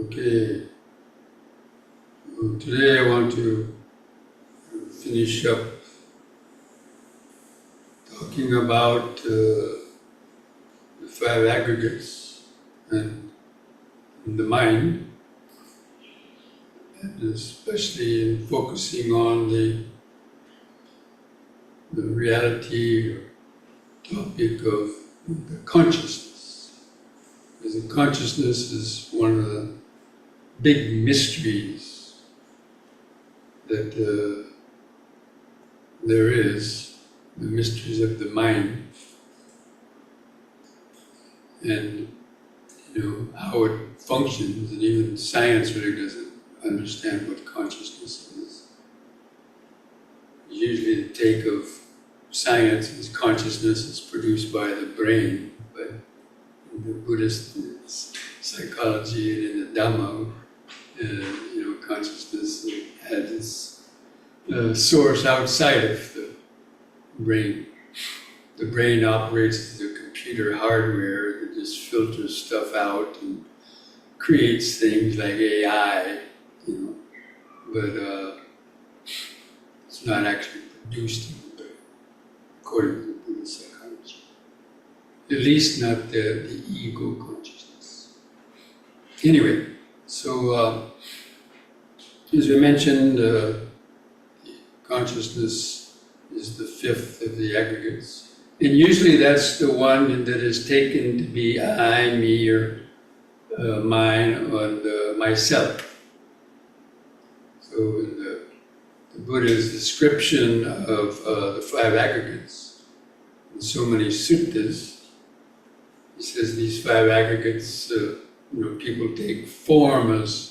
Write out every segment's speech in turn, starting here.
Okay, well, today I want to finish up talking about the five aggregates and the mind, and especially in focusing on the reality or topic of the consciousness. Because the consciousness is one of the big mysteries that there is, the mysteries of the mind, and how it functions, and even science really doesn't understand what consciousness is. Usually the take of science is consciousness is produced by the brain, but in the Buddhist psychology and in the Dhamma, consciousness has its source outside of the brain. The brain operates as a computer hardware that just filters stuff out and creates things like AI, but it's not actually produced in the brain, according to the Buddhist psychology. At least not the ego consciousness. Anyway, so as we mentioned, consciousness is the fifth of the aggregates. And usually that's the one that is taken to be I, me, or mine, and myself. So in the Buddha's description of the five aggregates, in so many suttas, he says these five aggregates, people take form as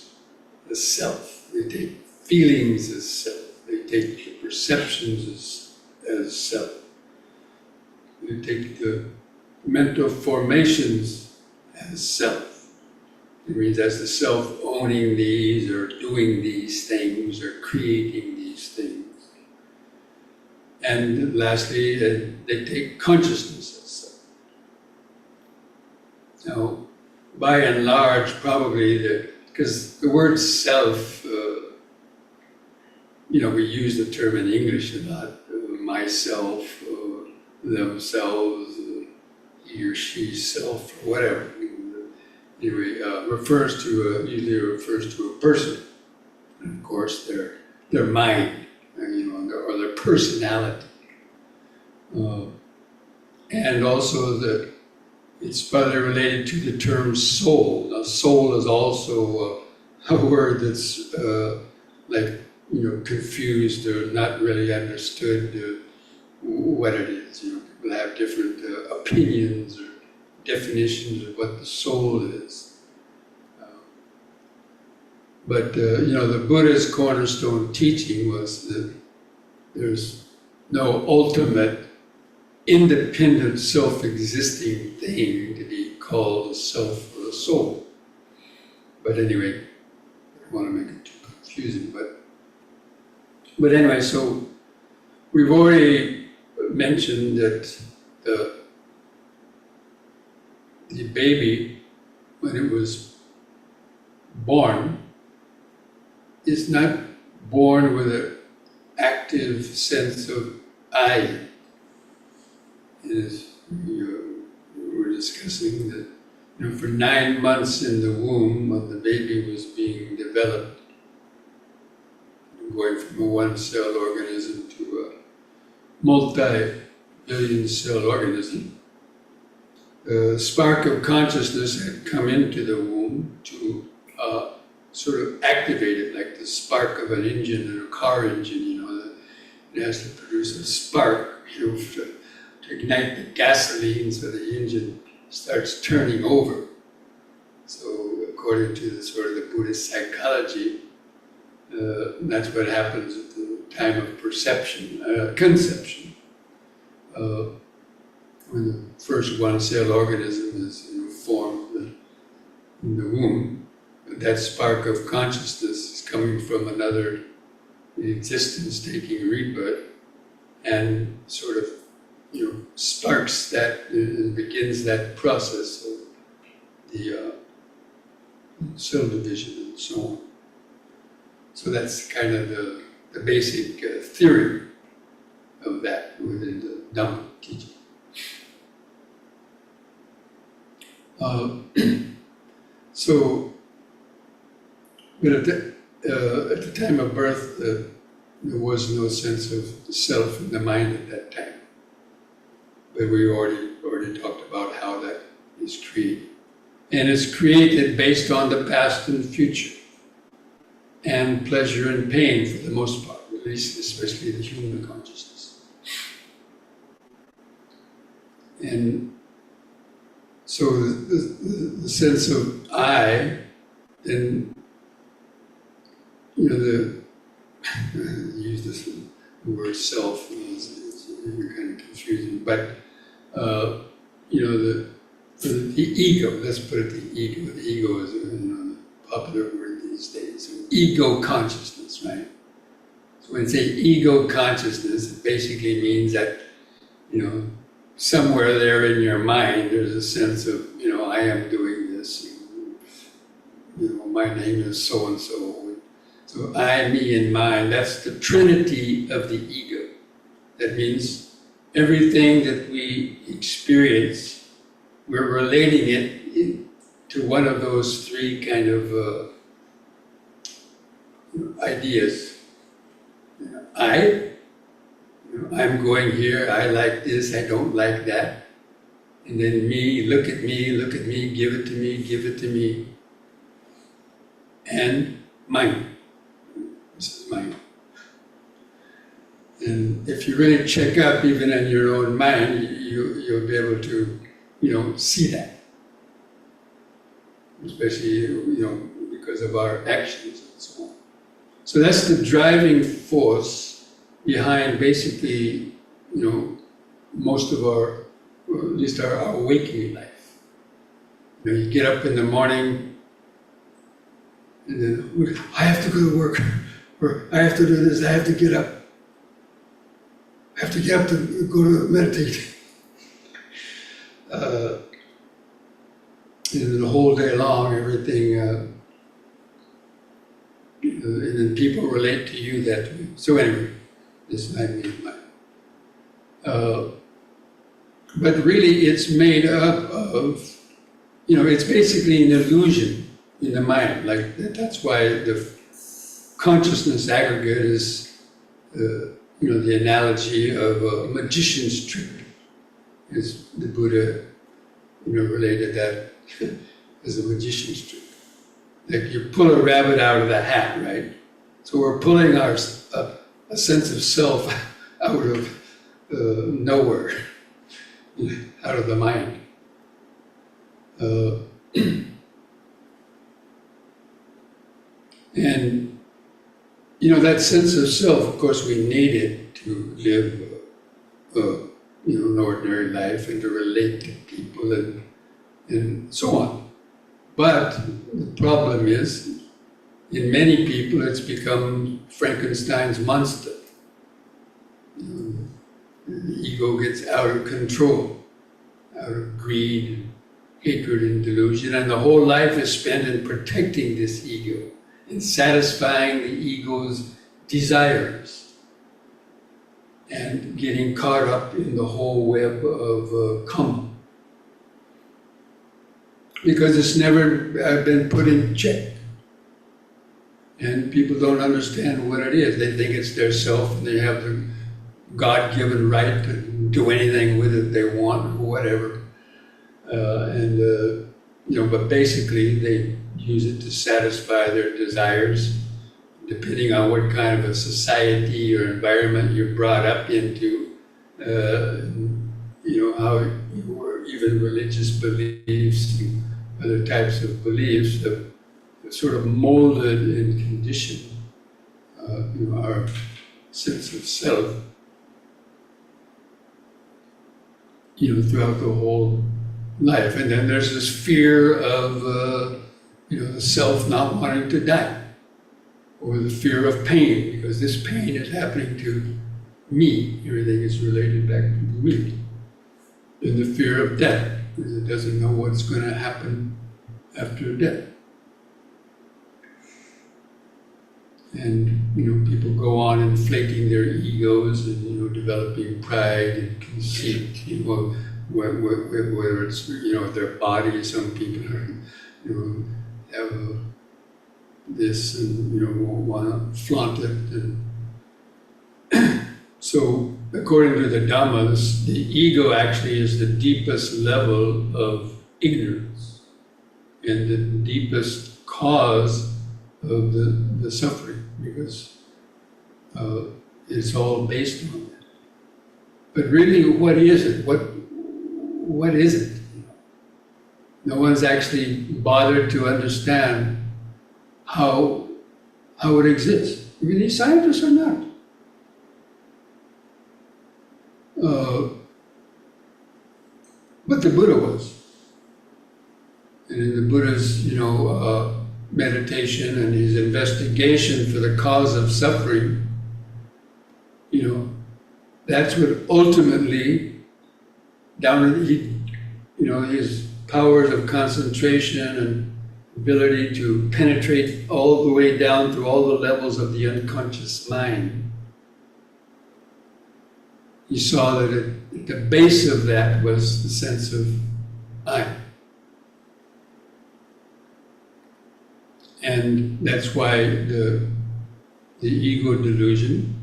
self, they take feelings as self, they take the perceptions as self, they take the mental formations as self. It means as the self owning these, or doing these things, or creating these things. And lastly, they take consciousness as self. Now, by and large, probably, because the word self, we use the term in English a lot, myself, themselves, he or she self, or whatever. Anyway, usually refers to a person, and of course their mind, or their personality, and also that it's probably related to the term soul. Now, soul is also a word that's confused or not really understood what it is. People have different opinions or definitions of what the soul is. But the Buddha's cornerstone teaching was that there's no ultimate, independent, self-existing thing to be called a self or a soul. But anyway, I don't want to make it too confusing. But anyway, so we've already mentioned that the baby, when it was born, is not born with an active sense of I. As we were discussing that, for 9 months in the womb, when the baby was being developed, going from a one-cell organism to a multi-billion cell organism, the spark of consciousness had come into the womb to sort of activate it, like the spark of an engine in a car engine, that it has to produce a spark, to ignite the gasoline so the engine starts turning over. So according to the sort of the Buddhist psychology, that's what happens at the time of conception. When the first one-cell organism is formed in the womb, that spark of consciousness is coming from another existence taking rebirth, and sort of sparks that and begins that process of the cell division and so on. So that's kind of the basic theory of that within the Dhamma teaching. But at the time of birth, there was no sense of the self in the mind at that time. But we already talked about how that is created. And it's created based on the past and future, and pleasure and pain for the most part, at least especially the human consciousness. And so the sense of I, then, use this word self is kind of confusing, but the ego, let's put it the ego. The ego is a popular word these days. So ego consciousness, right? So when you say ego consciousness, it basically means that, somewhere there in your mind there's a sense of, I am doing this, my name is so-and-so. So I, me, and mine, that's the trinity of the ego. That means everything that we experience, we're relating it to one of those three kind of ideas. I'm going here, I like this, I don't like that. And then me, look at me, give it to me. And mine. This is mine. And if you really check up even in your own mind, you'll be able to, see that. Especially, because of our actions and so on. So that's the driving force behind basically, most of our, or at least our waking life. You get up in the morning, and then, I have to go to work, or I have to do this, I have to get up. I have to get up to go to meditate. The whole day long, everything, and then people relate to you that way. So anyway, this I mean by. But really it's made up of, it's basically an illusion in the mind. Like that's why the consciousness aggregate is, the analogy of a magician's trick. As the Buddha, related that as a magician's trick. Like you pull a rabbit out of the hat, right? So we're pulling a sense of self out of nowhere, out of the mind. And, that sense of self, of course, we need it to live, an ordinary life and to relate to people and so on. But the problem is, in many people, it's become Frankenstein's monster. The ego gets out of control, out of greed, hatred, and delusion, and the whole life is spent in protecting this ego, in satisfying the ego's desires, and getting caught up in the whole web of karma. Because it's never been put in check. And people don't understand what it is. They think it's their self, and they have the God-given right to do anything with it they want or whatever. But basically they use it to satisfy their desires, depending on what kind of a society or environment you're brought up into, how your even religious beliefs and other types of beliefs have sort of molded and conditioned our sense of self, throughout the whole life. And then there's this fear of, the self not wanting to die, or the fear of pain, because this pain is happening to me. Everything is related back to me. And the fear of death, because it doesn't know what's going to happen after death. And, people go on inflating their egos and, developing pride and conceit, whether it's, their body. Some people are, have this and, want to flaunt it. And so, according to the Dhamma, the ego actually is the deepest level of ignorance and the deepest cause of the suffering, because it's all based on that. But really, what is it? What is it? No one's actually bothered to understand how it exists. Really, scientists are not. But the Buddha was. And in the Buddha's, meditation and his investigation for the cause of suffering, that's what ultimately, his powers of concentration and ability to penetrate all the way down through all the levels of the unconscious mind. He saw that at the base of that was the sense of I. And that's why the ego delusion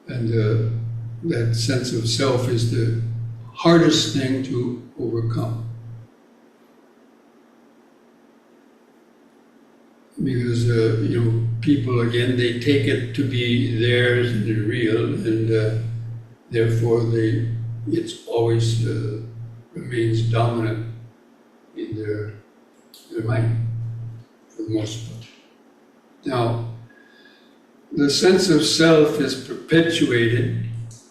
and that sense of self is the hardest thing to overcome. Because, people, again, they take it to be theirs and real, and therefore it's always remains dominant in their mind, for the most part. Now, the sense of self is perpetuated.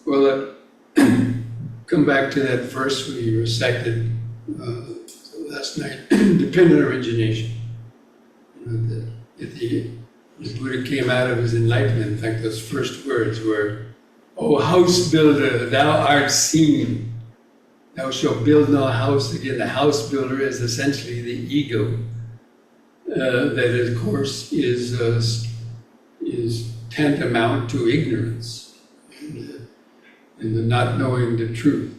Well, come back to that verse we recited last night, dependent origination. The Buddha came out of his enlightenment. In fact, those first words were, "O house builder, thou art seen. Thou shalt build no house again." The house builder is essentially the ego. That, of course, is tantamount to ignorance and the not knowing the truth.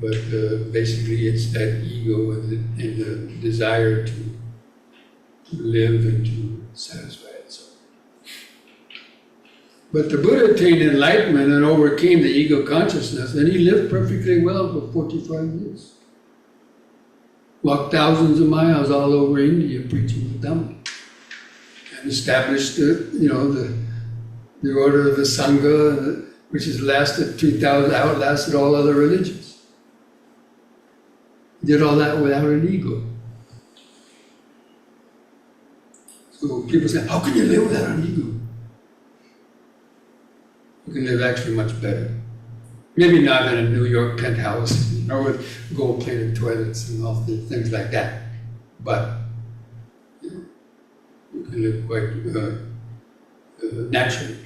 But basically, it's that ego and the desire to live and to satisfy itself. But the Buddha attained enlightenment and overcame the ego consciousness, and he lived perfectly well for 45 years. Walked thousands of miles all over India preaching the Dhamma, and established the order of the Sangha, which has lasted 2,000, outlasted all other religions. Did all that without an ego. So people say, how can you live without an ego? You can live actually much better. Maybe not in a New York penthouse, with gold-plated toilets and all these things like that. But you can live quite naturally.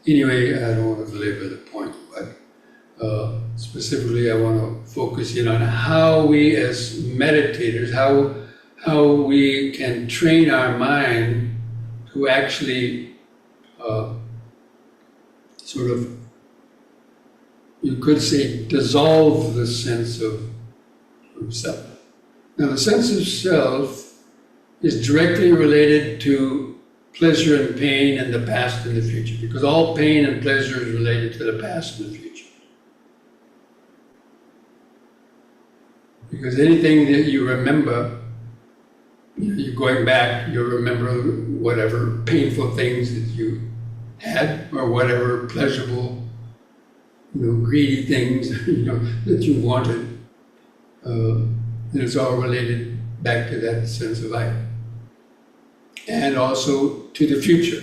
Anyway, I don't want to belabor the point, but specifically I want to focus in on how we as meditators, how we can train our mind to actually sort of, you could say, dissolve the sense of self. Now, the sense of self is directly related to pleasure and pain and the past and the future, because all pain and pleasure is related to the past and the future. Because anything that you remember, you're going back, you'll remember whatever painful things that you had, or whatever pleasurable, greedy things, that you wanted. And it's all related back to that sense of I. And also to the future.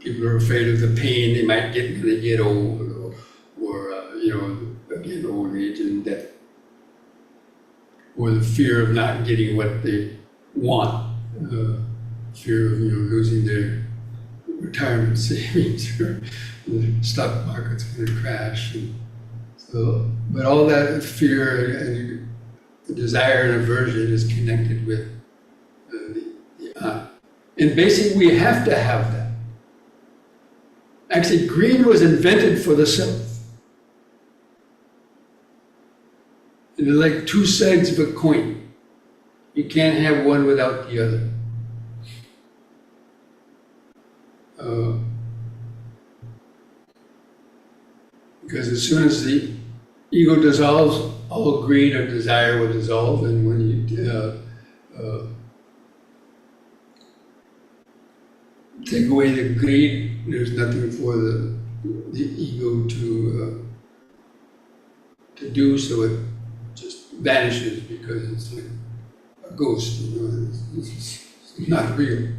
People are afraid of the pain they might get when they get old, or again, old age and death. Or the fear of not getting what they want, fear of losing their retirement savings, or the stock market's going to crash. And so, but all that fear and the desire and aversion is connected with the I. And basically, we have to have that. Actually, greed was invented for the self. They're like two sides of a coin. You can't have one without the other. Because as soon as the ego dissolves, all greed or desire will dissolve, and when you take away the greed, there's nothing for the ego to do, so it just vanishes because it's like a ghost, it's not real.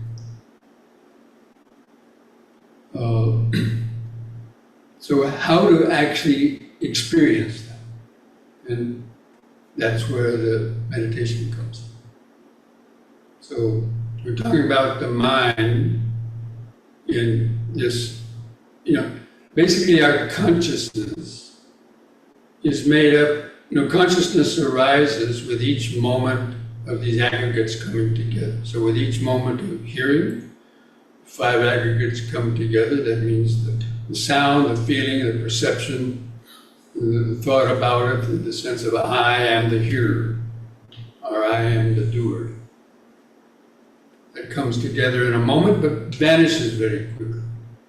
So how to actually experience that? And that's where the meditation comes in. So we're talking about the mind in this, basically our consciousness is made up, consciousness arises with each moment of these aggregates coming together. So with each moment of hearing, 5 aggregates come together. That means the sound, the feeling, the perception, the thought about it, the sense of I am the hearer, or I am the doer. That comes together in a moment, but vanishes very quickly.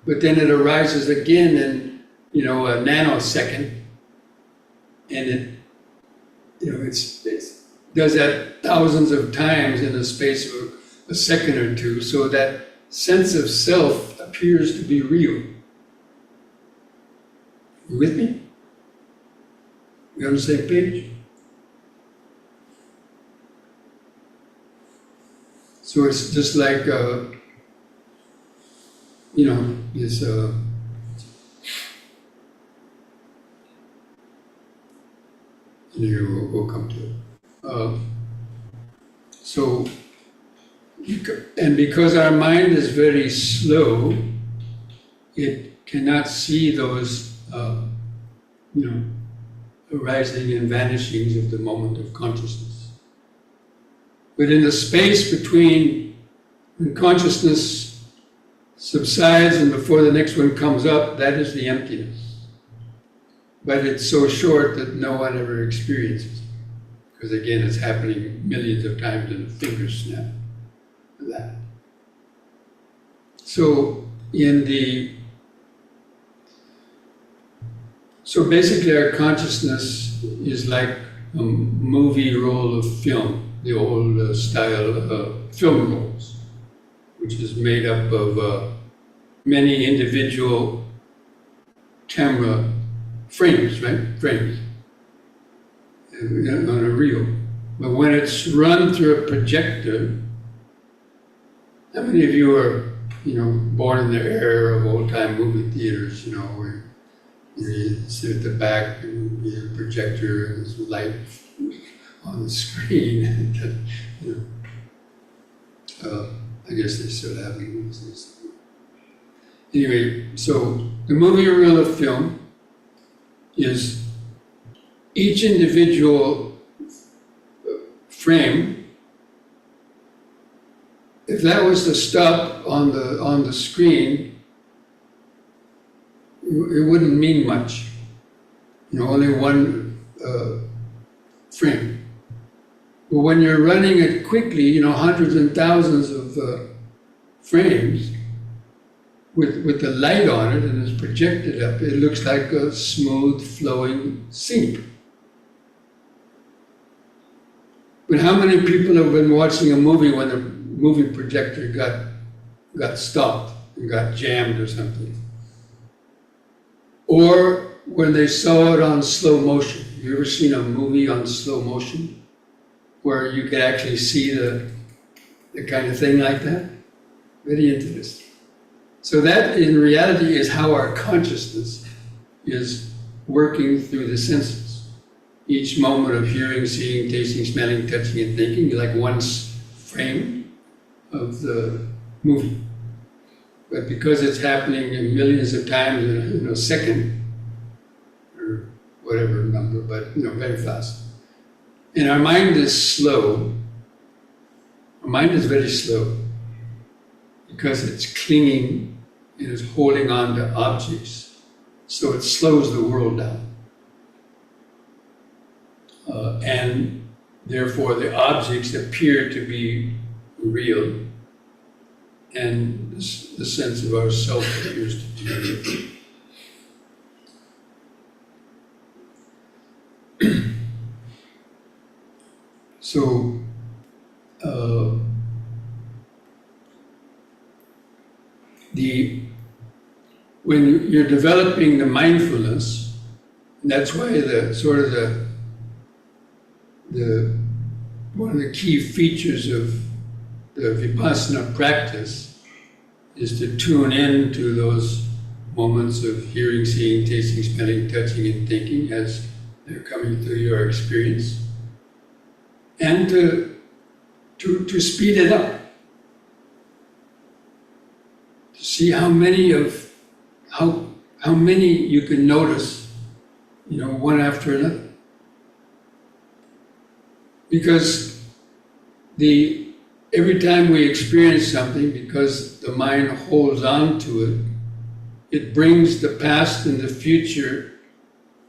But then it arises again in, a nanosecond, and it does that thousands of times in the space of a second or two, so that sense of self appears to be real. You with me? You on the same page? So it's just like, this, we'll come to it. And because our mind is very slow, it cannot see those, arising and vanishings of the moment of consciousness. But in the space between when consciousness subsides and before the next one comes up, that is the emptiness. But it's so short that no one ever experiences it. Because again, it's happening millions of times in a finger snap of that. So basically our consciousness is like a movie roll of film, the old style film rolls, which is made up of many individual camera frames, right? Frames on a reel. But when it's run through a projector, How many of you are, born in the era of old-time movie theaters, where you sit at the back and you have a projector and there's light on the screen, and I guess they still have movies. Anyway, so the movie reel of film is each individual frame. If that was to stop on the screen, it wouldn't mean much. Only one frame. But when you're running it quickly, hundreds and thousands of frames with the light on it and it's projected up, it looks like a smooth flowing scene. But how many people have been watching a movie when the movie projector got stopped and got jammed or something? Or when they saw it on slow motion. You ever seen a movie on slow motion where you could actually see the kind of thing like that? Very interesting. So that in reality is how our consciousness is working through the senses. Each moment of hearing, seeing, tasting, smelling, touching, and thinking is like one frame of the movie. But because it's happening millions of times in a second, or whatever number, but very fast. And our mind is slow. Our mind is very slow because it's clinging and it's holding on to objects. So it slows the world down. And therefore the objects appear to be real, and the sense of ourself appears to be real. So, when you're developing the mindfulness, that's why one of the key features of the Vipassana practice is to tune in to those moments of hearing, seeing, tasting, smelling, touching, and thinking as they're coming through your experience, and to speed it up, to see how many you can notice, one after another. Because every time we experience something, because the mind holds on to it, it brings the past and the future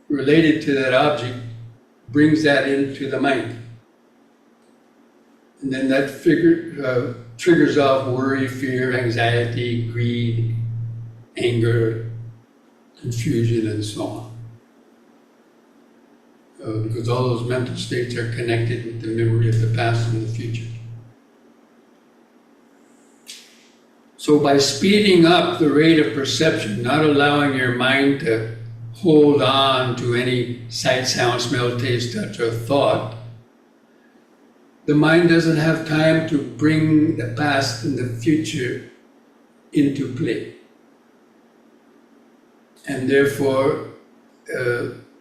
related to that object, brings that into the mind. And then that triggers off worry, fear, anxiety, greed, anger, confusion, and so on. Because all those mental states are connected with the memory of the past and the future. So by speeding up the rate of perception, not allowing your mind to hold on to any sight, sound, smell, taste, touch, or thought, the mind doesn't have time to bring the past and the future into play. And therefore,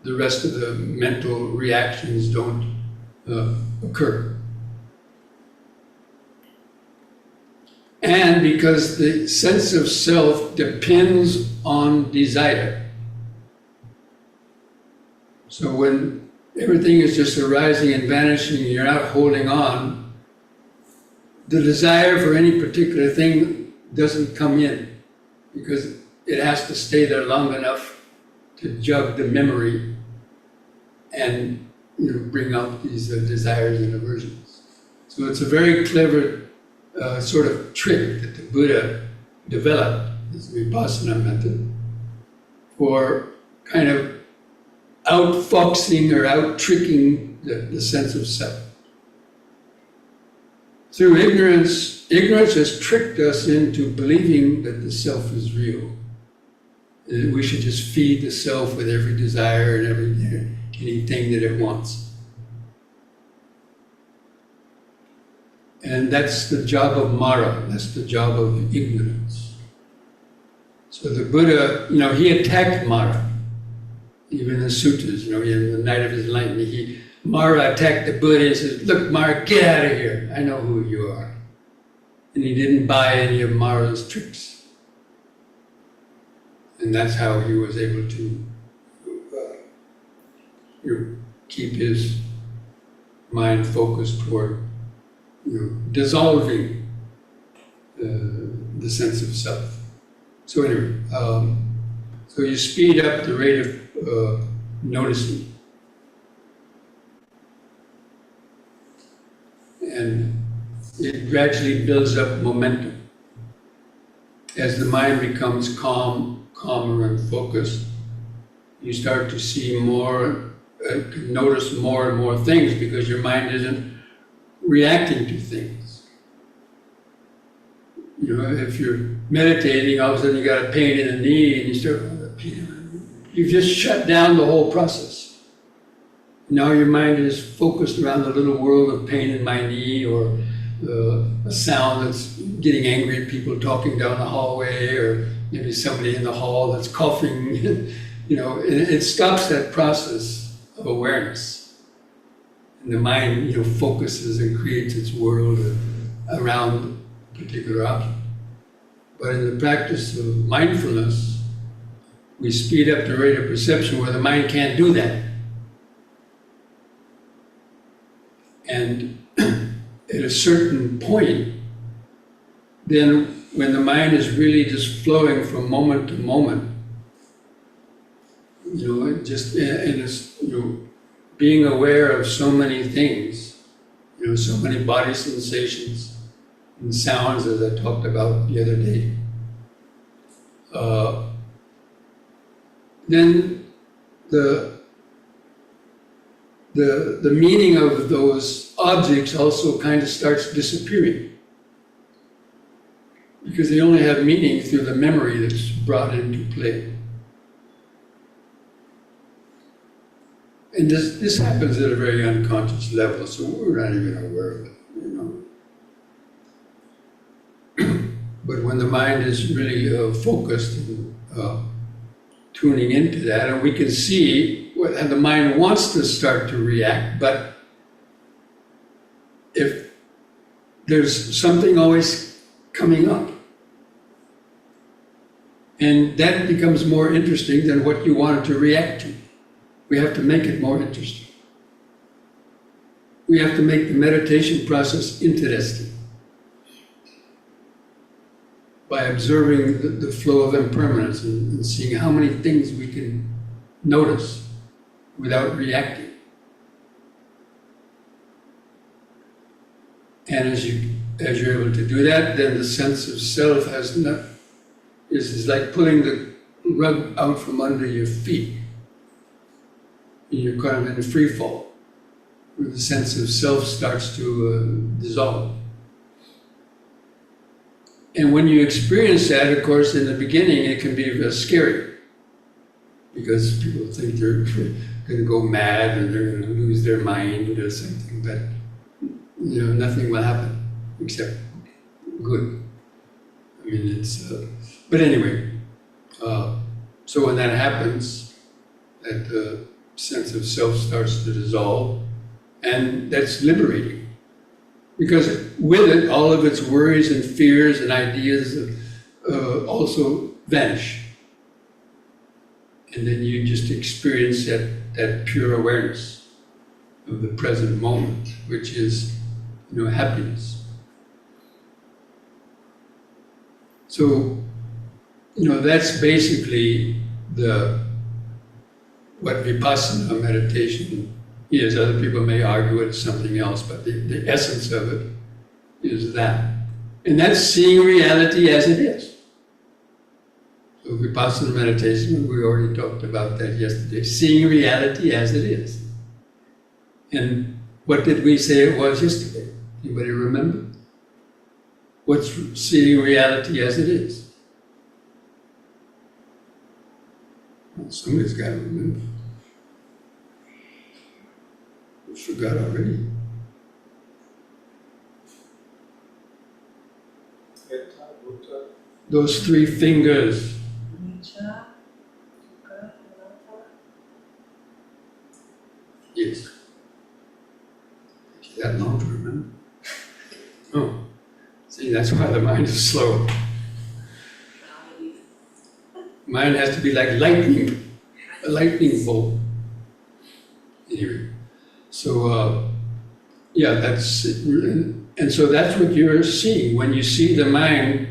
the rest of the mental reactions don't occur. And because the sense of self depends on desire. So when everything is just arising and vanishing and you're not holding on, the desire for any particular thing doesn't come in, because it has to stay there long enough to jug the memory and bring out these desires and aversions. So it's a very clever sort of trick that the Buddha developed, this Vipassana method, for kind of outfoxing or out-tricking the sense of self. Through ignorance has tricked us into believing that the self is real. That we should just feed the self with every desire and anything that it wants. And that's the job of Mara, that's the job of ignorance. So the Buddha, he attacked Mara. Even in the sutras, in the night of his enlightenment, Mara attacked the Buddha and says, "Look, Mara, get out of here. I know who you are." And he didn't buy any of Mara's tricks. And that's how he was able to keep his mind focused toward dissolving the sense of self. So anyway, so you speed up the rate of noticing. And it gradually builds up momentum. As the mind becomes calmer and focused, you start to see more, notice more and more things because your mind isn't reacting to things. If you're meditating, all of a sudden you got a pain in the knee and you start, you've just shut down the whole process. Now your mind is focused around the little world of pain in my knee, or a sound that's getting angry at people talking down the hallway, or maybe somebody in the hall that's coughing. It stops that process of awareness. And the mind, focuses and creates its world around a particular object. But in the practice of mindfulness, we speed up the rate of perception where the mind can't do that. And at a certain point, then when the mind is really just flowing from moment to moment, being aware of so many things, so many body sensations and sounds, as I talked about the other day, then the meaning of those objects also kind of starts disappearing, because they only have meaning through the memory that's brought into play. And this happens at a very unconscious level, so we're not even aware of it, But when the mind is really focused and tuning into that, and we can see, and the mind wants to start to react, but if there's something always coming up, and that becomes more interesting than what you wanted to react to. We have to make it more interesting. We have to make the meditation process interesting by observing the flow of impermanence and seeing how many things we can notice without reacting. And as you're able to do that, then the sense of self is like pulling the rug out from under your feet. And you're kind of in a free fall, where the sense of self starts to dissolve. And when you experience that, of course, in the beginning, it can be scary, because people think they're going to go mad and they're going to lose their mind or something, but nothing will happen except good. I mean, but anyway, so when that happens, that sense of self starts to dissolve, and that's liberating. Because with it, all of its worries and fears and ideas also vanish. And then you just experience that pure awareness of the present moment, which is, happiness. So, that's basically what vipassana meditation is. Other people may argue it's something else, but the essence of it is that. And that's seeing reality as it is. So vipassana meditation, we already talked about that yesterday, seeing reality as it is. And what did we say it was yesterday? Anybody remember? What's seeing reality as it is? Well, somebody's got to remember. I forgot already. Those three fingers. Yes. Is that long to remember? Oh. See, that's why the mind is slow. Mind has to be like lightning, a lightning bolt. Anyway, so yeah, that's it. And so that's what you're seeing. When you see the mind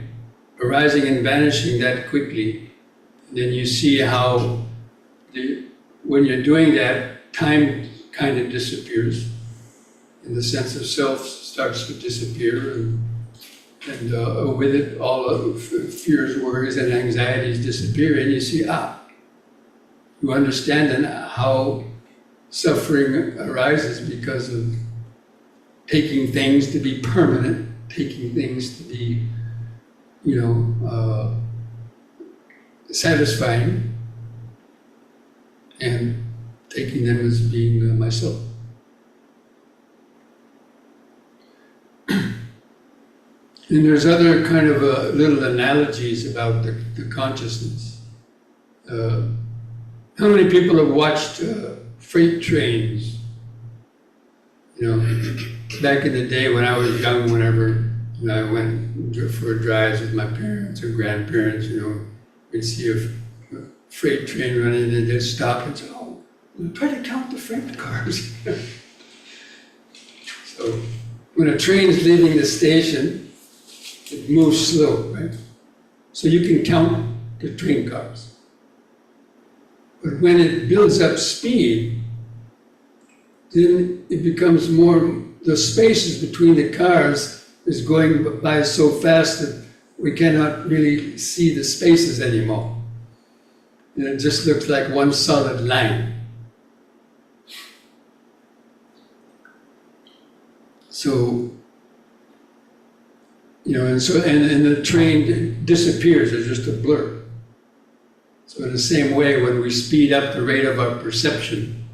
arising and vanishing that quickly, then you see how when you're doing that, time kind of disappears, and the sense of self starts to disappear, and with it, all of fears, worries, and anxieties disappear, and you see, you understand then how suffering arises because of taking things to be permanent, taking things to be, satisfying, and taking them as being myself. And there's other kind of little analogies about the consciousness. How many people have watched freight trains? Back in the day when I was young, whenever I went for drives with my parents or grandparents, we'd see a freight train running and they'd stop and say, "Oh, we'll try to count the freight cars." So when a train's leaving the station, it moves slow, right? So you can count the train cars. But when it builds up speed, then it becomes more, the spaces between the cars is going by so fast that we cannot really see the spaces anymore. And it just looks like one solid line. So, and the train disappears, it's just a blur. So in the same way, when we speed up the rate of our perception,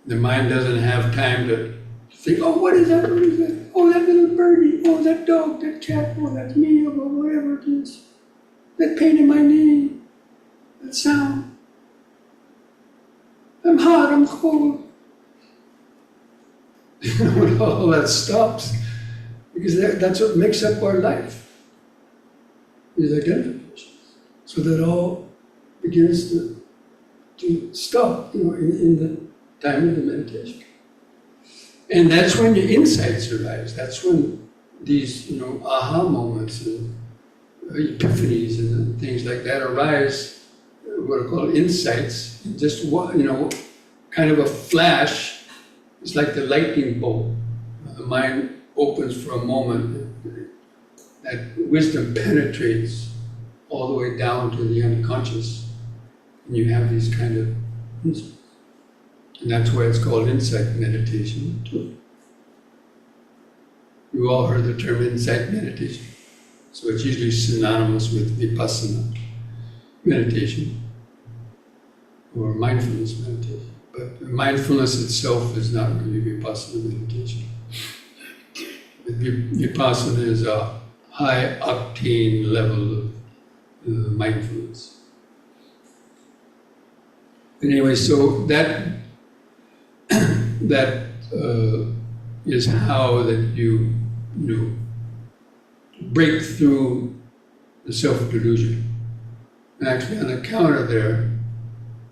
the mind doesn't have time to think, "Oh, what is that? What is that? Oh, that little birdie. Oh, that dog, that cat. Oh, that's me, or whatever it is. That pain in my knee. That sound. I'm hot, I'm cold." When all that stops, because that's what makes up our life, is identification. So that all begins to stop, in the time of the meditation. And that's when your insights arise. That's when these, aha moments and epiphanies and things like that arise, what are called insights. Just, kind of a flash. It's like the lightning bolt. The mind opens for a moment, that wisdom penetrates all the way down to the unconscious, and you have these kind of insights. And that's why it's called insight meditation too. You all heard the term insight meditation. So it's usually synonymous with vipassana meditation or mindfulness meditation. But mindfulness itself is not really vipassana meditation. Vipassana is a high octane level of mindfulness. But anyway, so that is how that you break through the self-delusion. Actually, on the counter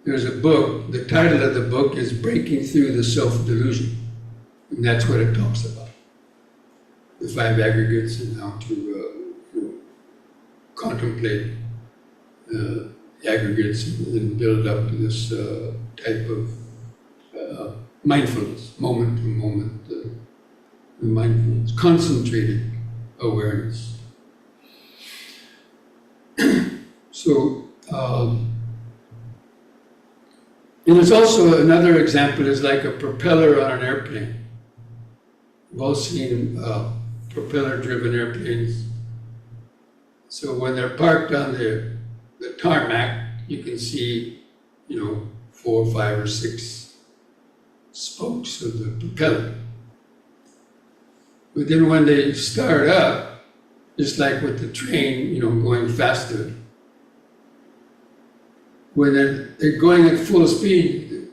there's a book. The title of the book is "Breaking Through the Self-Delusion," and that's what it talks about. The five aggregates and how to contemplate the aggregates and build up to this type of mindfulness, moment to moment, mindfulness, concentrated awareness. So, and there's also another example is like a propeller on an airplane. We've all seen propeller-driven airplanes. So when they're parked on the tarmac, you can see, 4, 5, or 6 spokes of the propeller. But then when they start up, just like with the train, going faster. When they're going at full speed,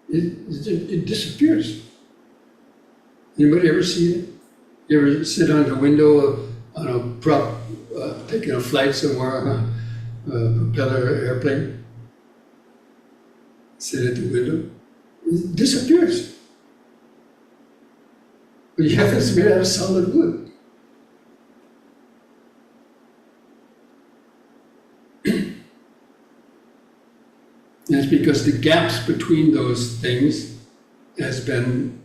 it disappears. Anybody ever see it? You ever sit on the window on a prop, taking a flight somewhere on a propeller airplane? Sit at the window, it disappears. But you have this made out of solid wood. That's because the gaps between those things has been,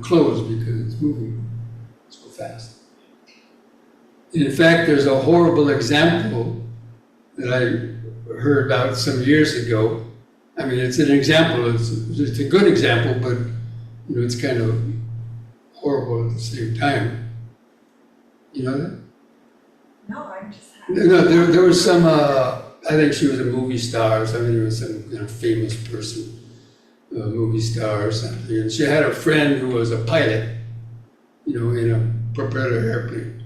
closed because it's moving so fast. In fact, there's a horrible example that I heard about some years ago. I mean, it's an example, it's a good example, but it's kind of horrible at the same time. You know that? No, I'm just No, there was some, I think she was a movie star or something, it was some famous person, a movie star or something, and she had a friend who was a pilot, in a propeller airplane.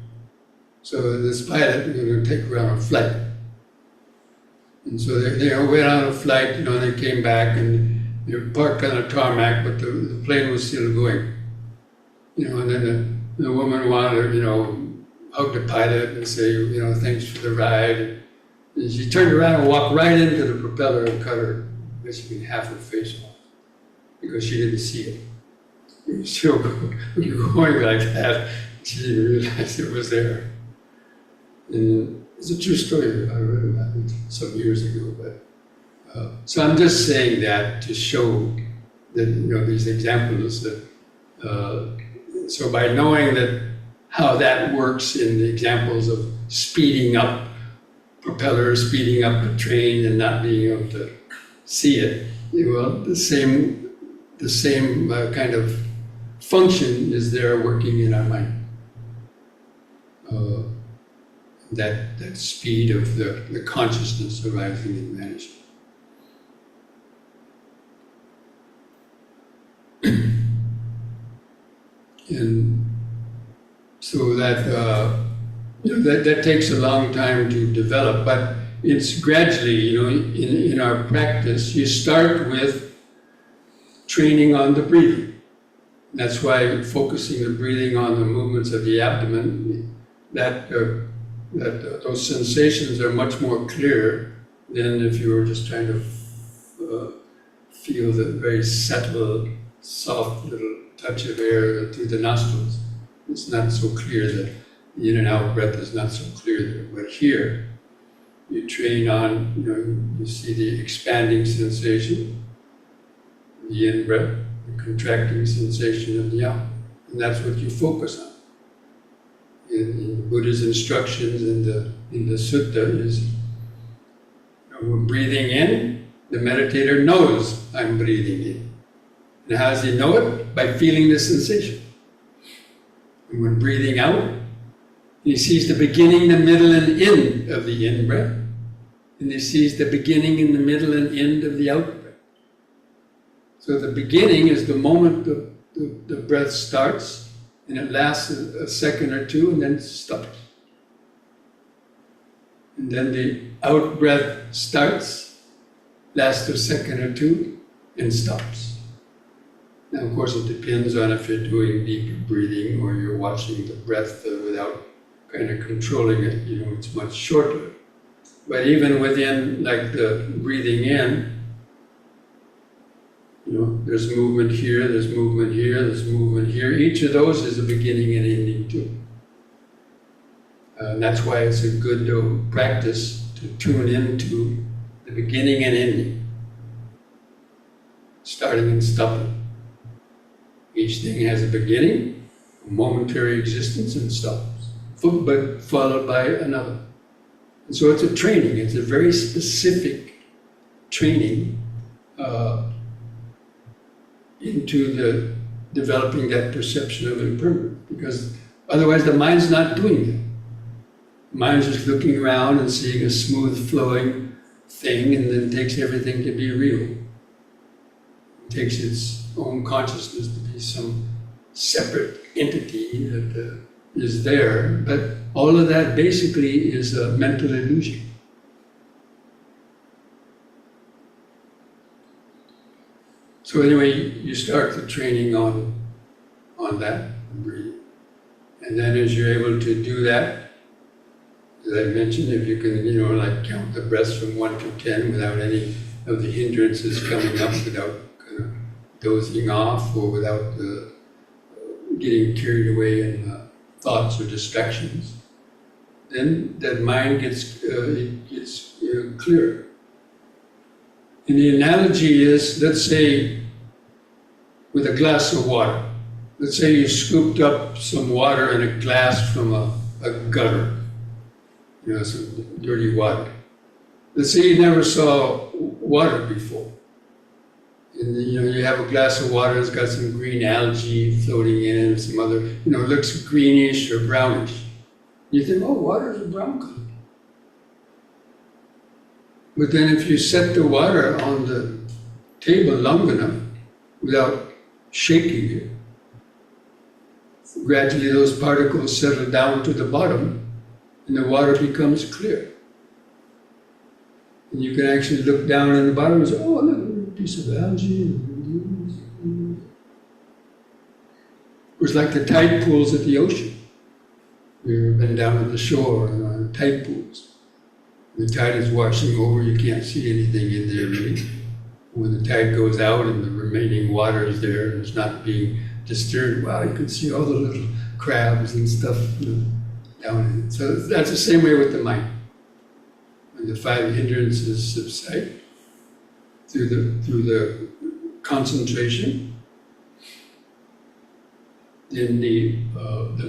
So this pilot was going to take her on a flight. And so they went on a flight, they came back and they were parked on a tarmac, but the plane was still going. And then the woman wanted to, hug the pilot and say, thanks for the ride. And she turned around and walked right into the propeller and cut her, basically half her face off, because she didn't see it. It was still going like that. She didn't realize it was there. And it's a true story. I read about it some years ago. But so I'm just saying that to show that these examples that. So by knowing that how that works in the examples of speeding up propellers, speeding up a train, and not being able to see it, the same kind of function is there working in our mind. That speed of the consciousness arising and vanishing. And so that that takes a long time to develop, but it's gradually, in our practice, you start with training on the breathing. That's why focusing the breathing on the movements of the abdomen, that those sensations are much more clear than if you were just trying to feel the very subtle, soft little touch of air through the nostrils. It's not so clear that the in and out breath is not so clear there. But here, you train on, you see the expanding sensation, the in breath, the contracting sensation of the out. And that's what you focus on. In Buddha's instructions in the sutta is, when breathing in, the meditator knows I'm breathing in. And how does he know it? By feeling the sensation. And when breathing out, he sees the beginning, the middle, and end of the in breath. And he sees the beginning and the middle and end of the out breath. So the beginning is the moment the breath starts, and it lasts a second or two and then stops. And then the out breath starts, lasts a second or two, and stops. Now, of course, it depends on if you're doing deeper breathing or you're watching the breath without kind of controlling it, it's much shorter. But even within, like the breathing in, there's movement here, there's movement here, there's movement here. Each of those is a beginning and ending too. That's why it's a good practice to tune into the beginning and ending, starting and stopping. Each thing has a beginning, a momentary existence, and stops, but followed by another. And so it's a training, it's a very specific training into the developing that perception of impermanence, because otherwise the mind's not doing it. The mind's just looking around and seeing a smooth flowing thing and then takes everything to be real. It takes its own consciousness to be some separate entity that is there, but All of that basically is a mental illusion. So anyway, you start the training on that breathing. And then as you're able to do that, as I mentioned, if you can, like count the breaths from 1 to 10 without any of the hindrances coming up, without kind of dozing off or without getting carried away in thoughts or distractions, then that mind gets clearer. And the analogy is, let's say, with a glass of water. Let's say you scooped up some water in a glass from a gutter, some dirty water. Let's say you never saw water before. And you have a glass of water that's got some green algae floating in it, some other, looks greenish or brownish. You think, oh, water is a brown color. But then if you set the water on the table long enough, without shaking it, gradually those particles settle down to the bottom and the water becomes clear. And you can actually look down in the bottom and say, oh, look, a piece of algae. It's like the tide pools at the ocean. You've been down at the shore on tide pools. The tide is washing over, you can't see anything in there really. When the tide goes out and the remaining water is there and it's not being disturbed, wow, you can see all the little crabs and stuff down in it. So that's the same way with the mind. When the 5 hindrances subside through the concentration, then the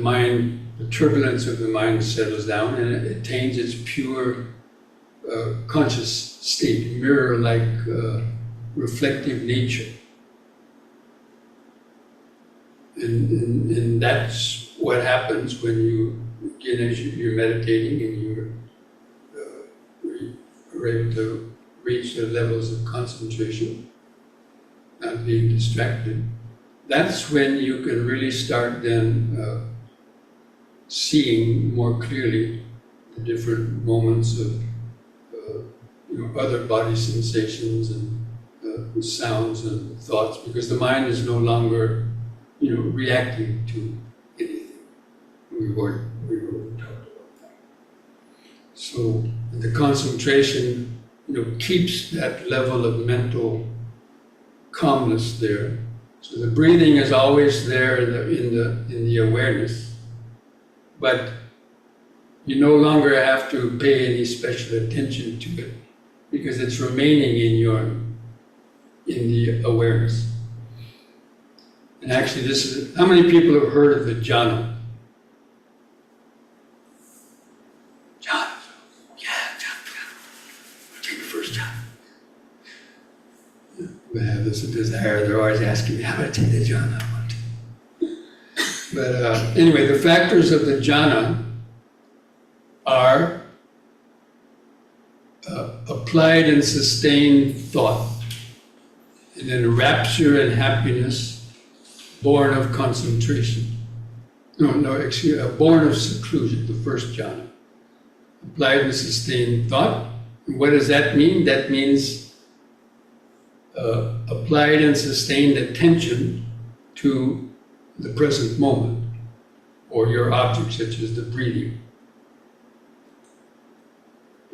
mind, the turbulence of the mind settles down and it attains its pure conscious state, mirror-like reflective nature. And that's what happens when you, again, as you're meditating and you're able to reach the levels of concentration, not being distracted. That's when you can really start then seeing more clearly the different moments of other body sensations and sounds and thoughts, because the mind is no longer reacting to anything. We've already talked about that. So the concentration keeps that level of mental calmness there. So the breathing is always there in the awareness, but you no longer have to pay any special attention to it because it's remaining in the awareness. And actually, this is, how many people have heard of the jhana? Jhana. Yeah, jhana. I'll take the first jhana. I have this desire, they're always asking me how to take the jhana. I want to. But anyway, the factors of the jhana are applied and sustained thought, and then rapture and happiness born of concentration. Born of seclusion, the first jhana. Applied and sustained thought. And what does that mean? That means applied and sustained attention to the present moment, or your object, such as the breathing.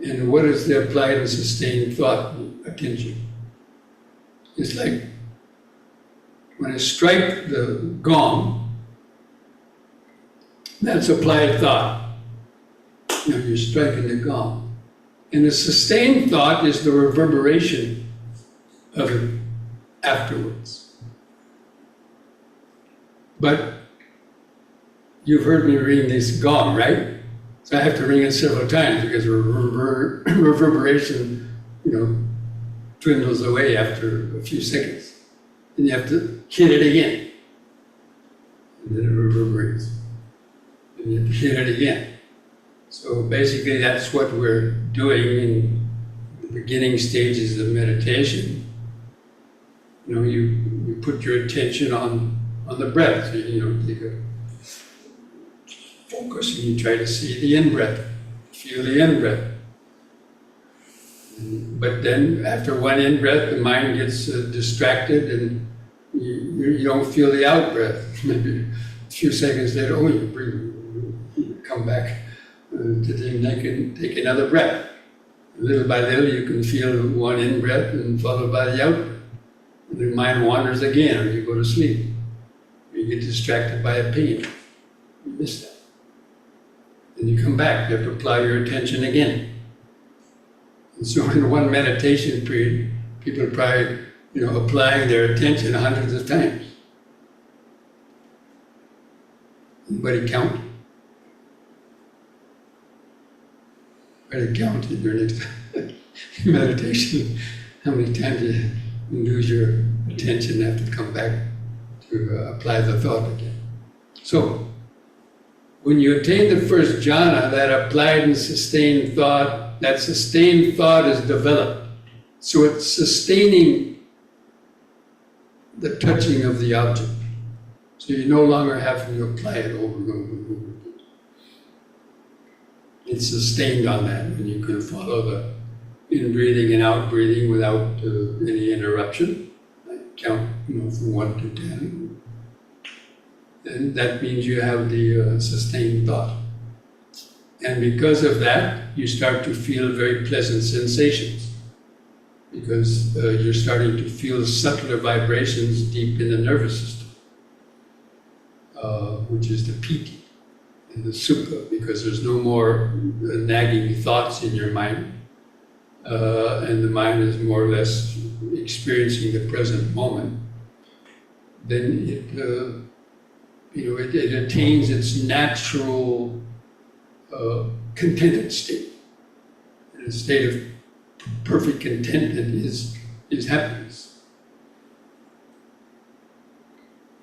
And what is the applied and sustained thought attention? It's like when I strike the gong, that's applied thought. You're striking the gong. And the sustained thought is the reverberation of it afterwards. But you've heard me ring this gong, right? So I have to ring it several times because reverberation, dwindles away after a few seconds. And you have to hit it again. And then it reverberates. And you have to hit it again. So basically that's what we're doing in the beginning stages of meditation. You put your attention on the breath. So, take a focus and you try to see the in-breath, feel the in-breath. But then after one in-breath, the mind gets distracted and you don't feel the out-breath. Maybe a few seconds later, oh, you breathe, you come back to take another breath. Little by little, you can feel one in-breath and followed by the out-breath. And the mind wanders again, or you go to sleep. You get distracted by a pain. You miss that. Then you come back, you have to apply your attention again. And so in one meditation period, people are probably, applying their attention hundreds of times. Anybody count? Try to count in your next meditation how many times you lose your attention and have to come back to apply the thought again. So, when you attain the first jhana, that applied and sustained thought, that sustained thought is developed. So it's sustaining the touching of the object. So you no longer have to apply it over and over and over again. It's sustained on that, and you can follow the in-breathing and out-breathing without any interruption. Like count, from 1 to 10. And that means you have the sustained thought. And because of that, you start to feel very pleasant sensations. Because you're starting to feel subtler vibrations deep in the nervous system, which is the piti and the sukha, because there's no more nagging thoughts in your mind. And the mind is more or less experiencing the present moment. Then it attains its natural contented state. And a state of perfect contentment is happiness.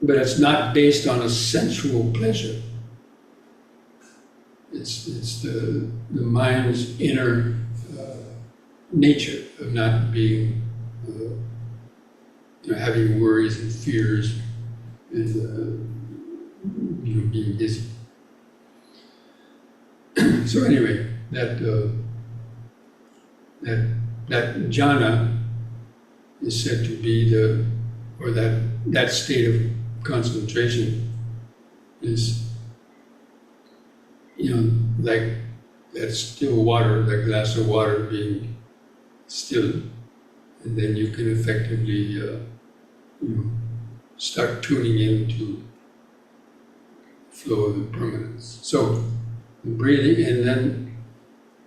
But it's not based on a sensual pleasure. It's the mind's inner nature of not being, having worries and fears and being busy. So anyway, that jhana is said to be that state of concentration is, like that still water, that glass of water being still, and then you can effectively, start tuning into flow of impermanence. So the breathing, and then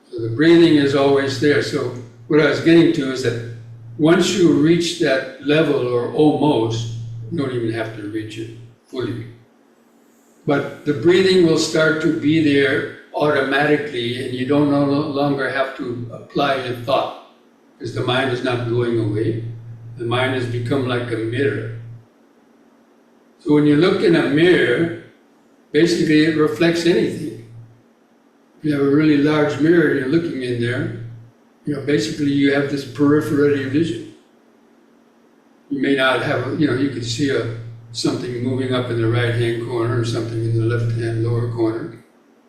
so the breathing is always there. So what I was getting to is that once you reach that level, or almost, you don't even have to reach it fully. But the breathing will start to be there automatically, and you don't no longer have to apply a thought, because the mind is not going away. The mind has become like a mirror. So when you look in a mirror, basically it reflects anything. If you have a really large mirror and you're looking in there, basically you have this peripheral vision. You may not have, you could see something moving up in the right-hand corner or something in the left-hand lower corner.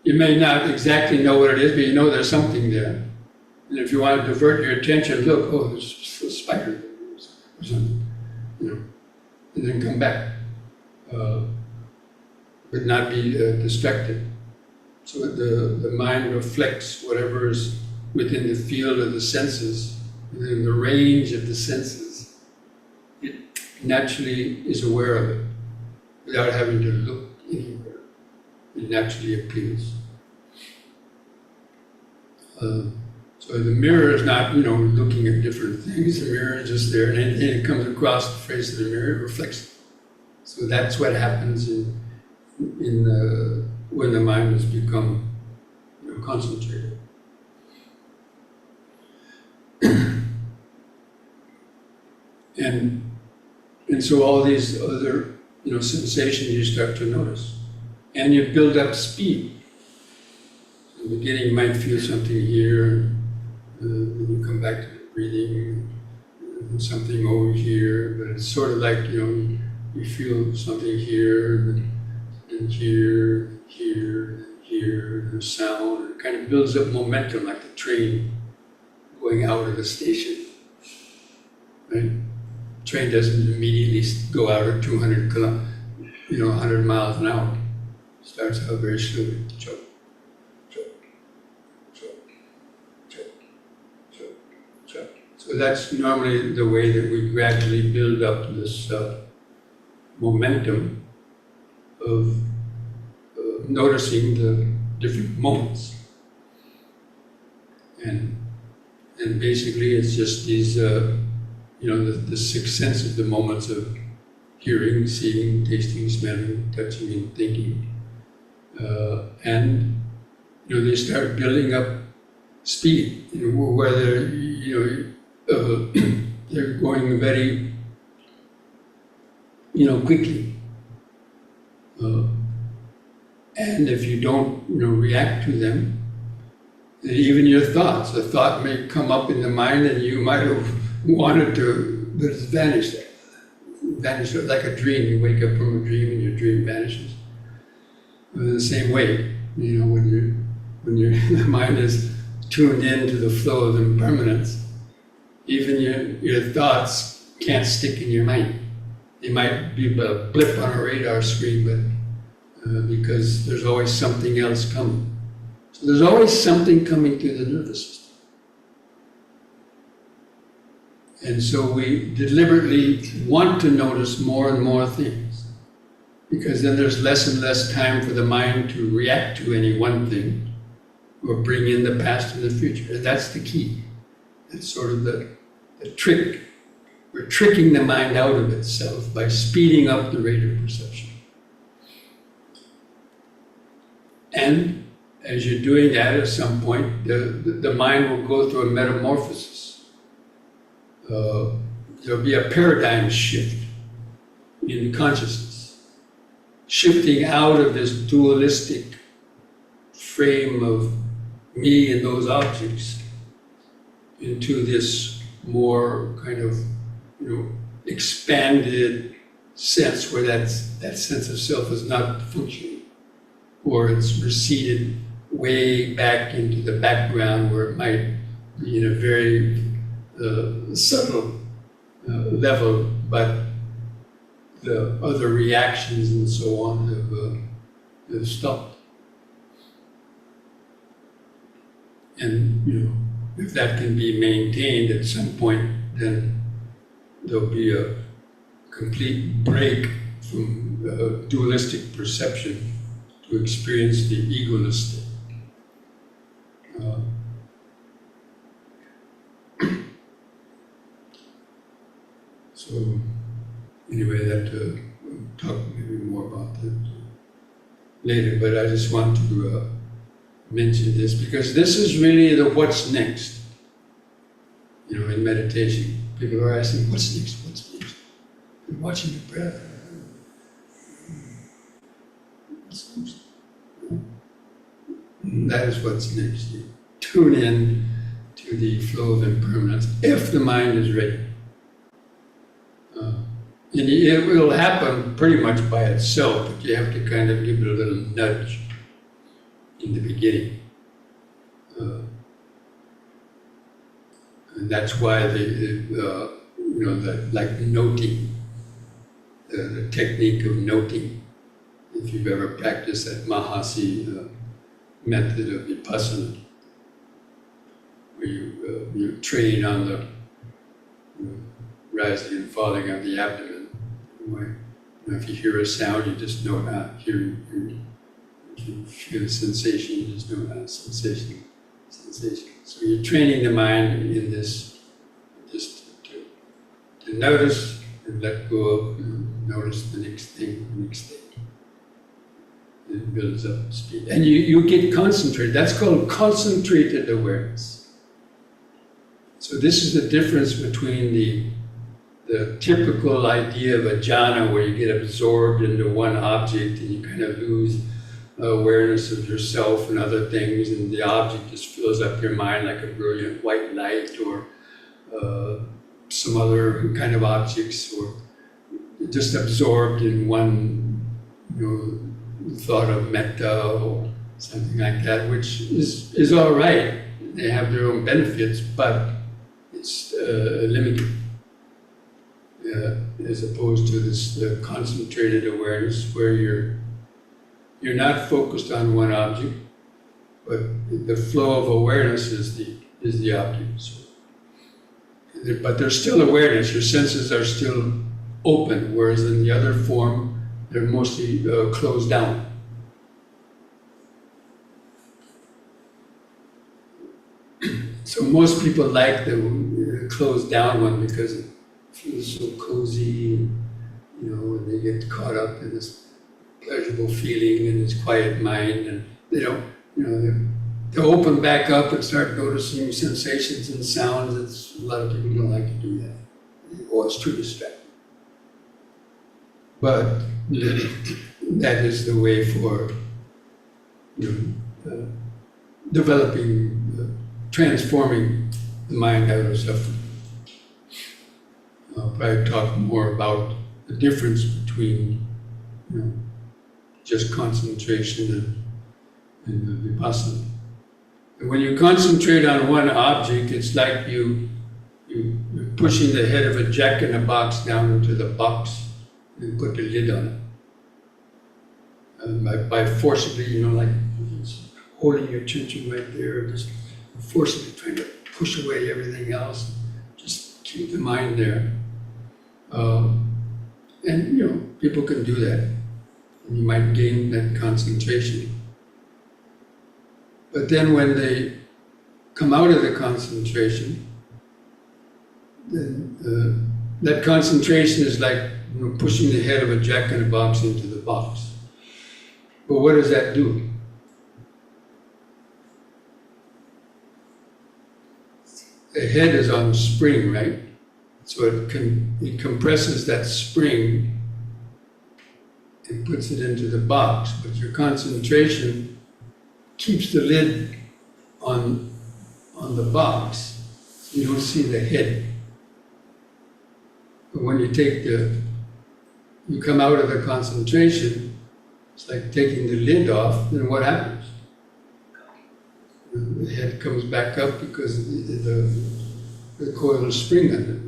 You may not exactly know what it is, but you know there's something there. And if you want to divert your attention, look, oh, there's a spider or something, and then come back. But not be distracted. So the mind reflects whatever is within the field of the senses, within the range of the senses. It naturally is aware of it, without having to look anywhere. It naturally appears. So the mirror is not, looking at different things. The mirror is just there, and anything that comes across the face of the mirror, it reflects it. So that's what happens when the mind has become concentrated. and so all these other sensations you start to notice, and you build up speed. So in the beginning you might feel something here, then you come back to the breathing, and something over here, but it's sort of like you feel something here, and here, here, hear the sound. It kind of builds up momentum like the train going out of the station. Right? Train doesn't immediately go out at 100 miles an hour. It starts out very slowly. Choke, choke, choke, choke, choke, choke. So that's normally the way that we gradually build up this momentum of noticing the different moments. And basically it's just these, the six senses, the moments of hearing, seeing, tasting, smelling, touching, and thinking. And they start building up speed, whether they're going very quickly. And if you don't react to them, even your thoughts, a thought may come up in the mind and you might have wanted to, but it's vanished. Vanished like a dream. You wake up from a dream and your dream vanishes. In the same way, when the mind is tuned in to the flow of impermanence, even your thoughts can't stick in your mind. They might be a blip on a radar screen, but because there's always something else coming. So there's always something coming through the nervous system. And so we deliberately want to notice more and more things, because then there's less and less time for the mind to react to any one thing or bring in the past and the future. And that's the key. That's sort of the trick. We're tricking the mind out of itself by speeding up the rate of perception. And as you're doing that, at some point, the mind will go through a metamorphosis. There'll be a paradigm shift in consciousness, shifting out of this dualistic frame of me and those objects into this more kind of expanded sense where that sense of self is not functioning, or it's receded way back into the background where it might be in a very subtle level, but the other reactions and so on have stopped. And if that can be maintained at some point, then there'll be a complete break from dualistic perception to experience the egoless state. So anyway, we'll talk maybe more about that later, but I just want to mention this because this is really the what's next. In meditation, people are asking, what's next, what's next? And watching the breath. What's next? That is what's next. You tune in to the flow of impermanence, if the mind is ready. And it will happen pretty much by itself, but you have to kind of give it a little nudge in the beginning. And that's why like noting, the technique of noting, if you've ever practiced that Mahasi method of Vipassana, where you train on the rising and falling of the abdomen. If you hear a sound, you just know how hearing. If you feel a sensation, you just know how sensation. So you're training the mind in this, just to notice and let go of, notice the next thing. It builds up speed. And you get concentrated. That's called concentrated awareness. So this is the difference between the typical idea of a jhana, where you get absorbed into one object and you kind of lose awareness of yourself and other things, and the object just fills up your mind like a brilliant white light, or some other kind of objects, or just absorbed in one thought of metta, or something like that, which is all right. They have their own benefits, but it's limited. As opposed to this concentrated awareness where you're not focused on one object, but the flow of awareness is the object. So, but there's still awareness. Your senses are still open, whereas in the other form, they're mostly closed down. So most people like the closed down one because it feels so cozy, and they get caught up in this pleasurable feeling and this quiet mind, and they don't, they open back up and start noticing sensations and sounds. A lot of people don't like to do that. Oh, it's too distracting. But that is the way for developing, transforming the mind out of suffering. I'll probably talk more about the difference between just concentration and vipassana. And when you concentrate on one object, it's like you're pushing the head of a jack-in-a-box down into the box and put the lid on it. By forcibly, like holding your attention right there, just forcibly trying to push away everything else, just keep the mind there. And people can do that. And you might gain that concentration. But then when they come out of the concentration, then that concentration is like pushing the head of a jack-in-a-box into the box. But what does that do? The head is on a spring, right? So it compresses that spring and puts it into the box, but your concentration keeps the lid on the box. You don't see the head. But when you come out of the concentration, it's like taking the lid off, then what happens? The head comes back up because the coil is spring under it.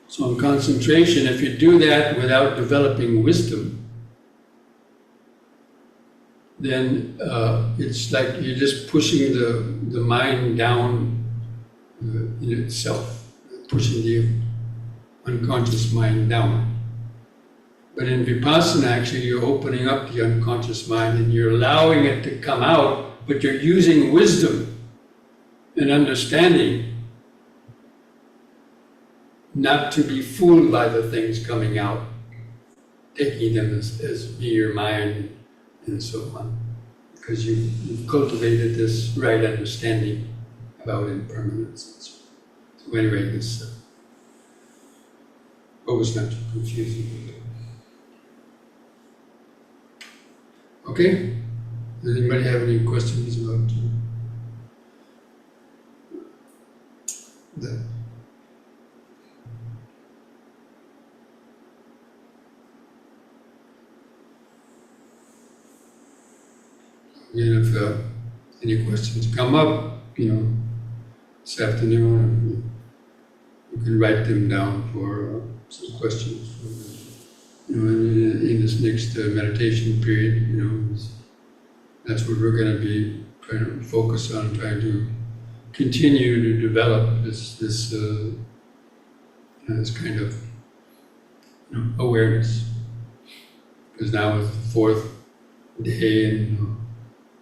So in concentration, if you do that without developing wisdom, then it's like you're just pushing the mind down in itself, pushing the unconscious mind down. But in Vipassana, actually, you're opening up the unconscious mind and you're allowing it to come out, but you're using wisdom and understanding not to be fooled by the things coming out, taking them as mere mind and so on, because you've cultivated this right understanding about impermanence. So anyway, this hope it's not too confusing. Okay? Does anybody have any questions about that? If any questions come up, this afternoon, you can write them down for some questions. In this next meditation period, that's what we're going to be trying to focus on, trying to continue to develop this kind of awareness. Because now it's the fourth day, and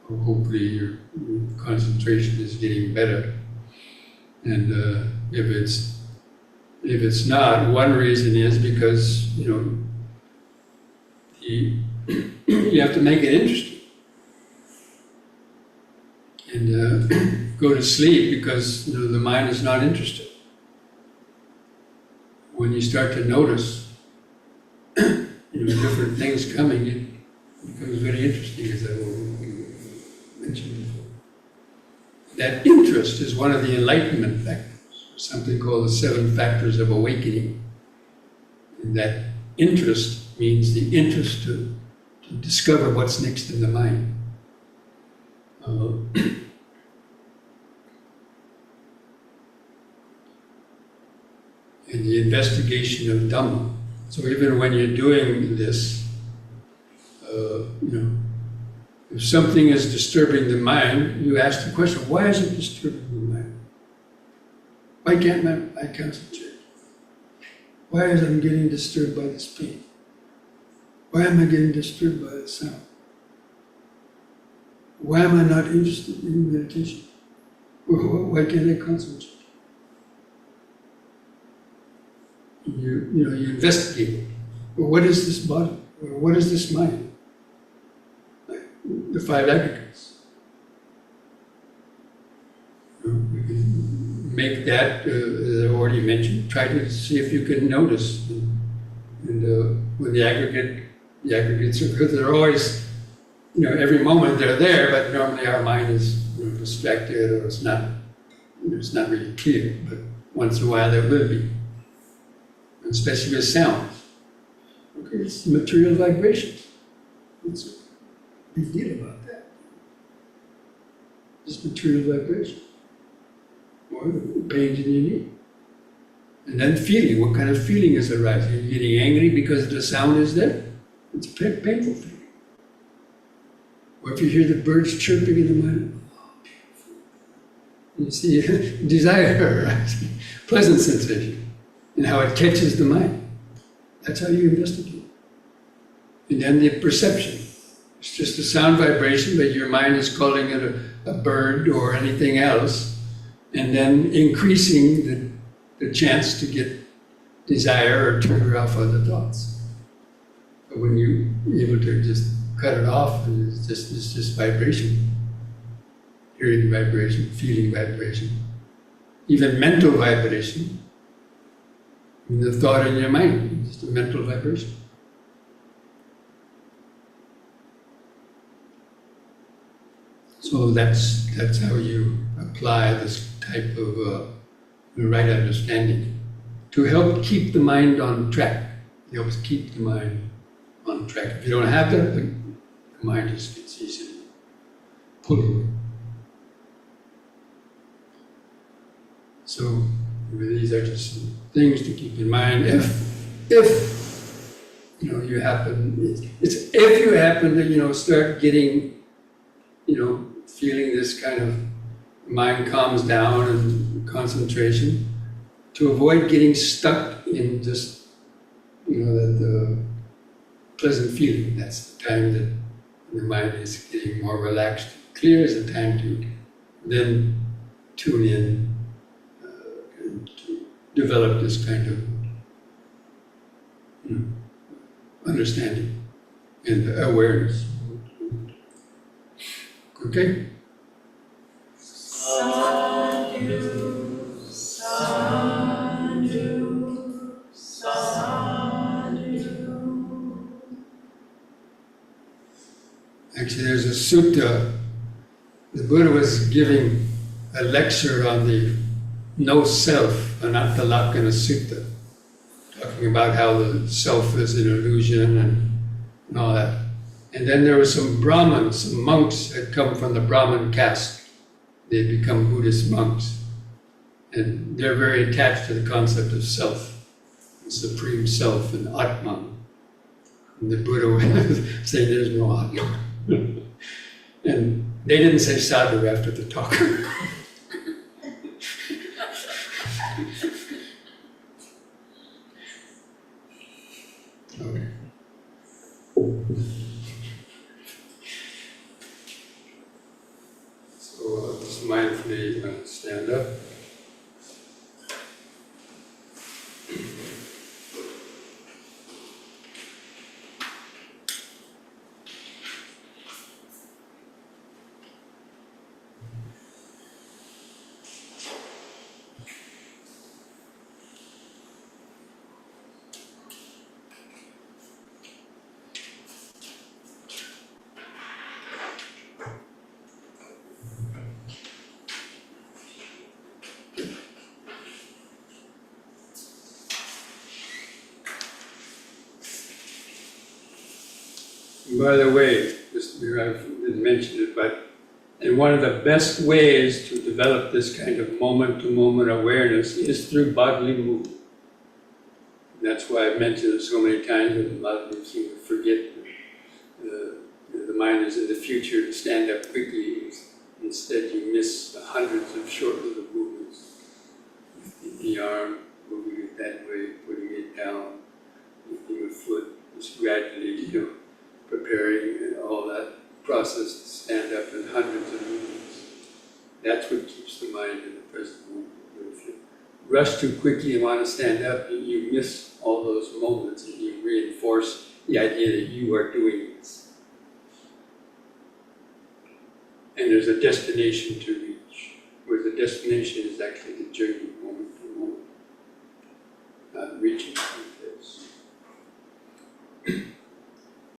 hopefully your concentration is getting better. And if it's not, one reason is because you have to make it interesting. And go to sleep because the mind is not interested. When you start to notice different things coming, it becomes very interesting, as I mentioned before. That interest is one of the enlightenment factors, something called the 7 factors of awakening. And that interest means the interest to to discover what's next in the mind. And the investigation of Dhamma. So even when you're doing this, if something is disturbing the mind, you ask the question, why is it disturbing the mind? Why can't I concentrate? Why is I getting disturbed by this pain? Why am I getting disturbed by the sound? Why am I not interested in meditation? Why can't I concentrate? You investigate. Well, what is this body? Or what is this mind? Like the five aggregates. We can make that, as I already mentioned, try to see if you can notice. And when the aggregates are good, they're always, every moment they're there, but normally our mind is distracted or it's not really clear. But once in a while there will be. Especially with sounds. Okay, it's material vibrations. What's a big deal about that? It's material vibration. Or the pains in your knee. And then feeling. What kind of feeling is arising? Are you getting angry because the sound is there? It's a painful feeling. Or if you hear the birds chirping in the mind, oh, beautiful. You see desire arising. Pleasant sensation. And how it catches the mind. That's how you investigate. And then the perception. It's just a sound vibration, but your mind is calling it a bird or anything else, and then increasing the chance to get desire or trigger off other thoughts. But when you're able to just cut it off, and it's just vibration. Hearing vibration, feeling vibration, even mental vibration. The thought in your mind, just a mental vibration. So that's how you apply this type of right understanding to help keep the mind on track. It helps keep the mind on track. If you don't have that, the mind just gets easily pulled away. So these are just some things to keep in mind. If you happen to start getting feeling this kind of mind calms down and concentration, to avoid getting stuck in just that pleasant feeling. That's the time that the mind is getting more relaxed. Clear is the time to then tune in. Develop this kind of understanding and awareness. Okay? Sadhu, sadhu, sadhu. Actually, there's a sutta. The Buddha was giving a lecture on the no self, Anatta-Lakkhana Sutta, talking about how the self is an illusion and all that. And then there were some Brahmins, some monks had come from the Brahmin caste. They had become Buddhist monks. And they're very attached to the concept of self, the supreme self and Atman. And the Buddha was saying there's no Atman. And they didn't say sadhu after the talk. Okay. So just mindfully stand up. by the way, just I didn't mention it, but and one of the best ways to develop this kind of moment-to-moment awareness is through bodily movement. That's why I've mentioned it so many times, and a lot of people seem to forget the mind is in the future to stand up quickly. Instead, you miss the hundreds of short little movements. The arm, moving it that way, putting it down, lifting the foot, just gradually, preparing and all that process to stand up in hundreds of movements. That's what keeps the mind in the present moment. If you rush too quickly and want to stand up, you miss all those moments and you reinforce the idea that you are doing this. And there's a destination to reach, where the destination is actually the journey moment to moment, not reaching.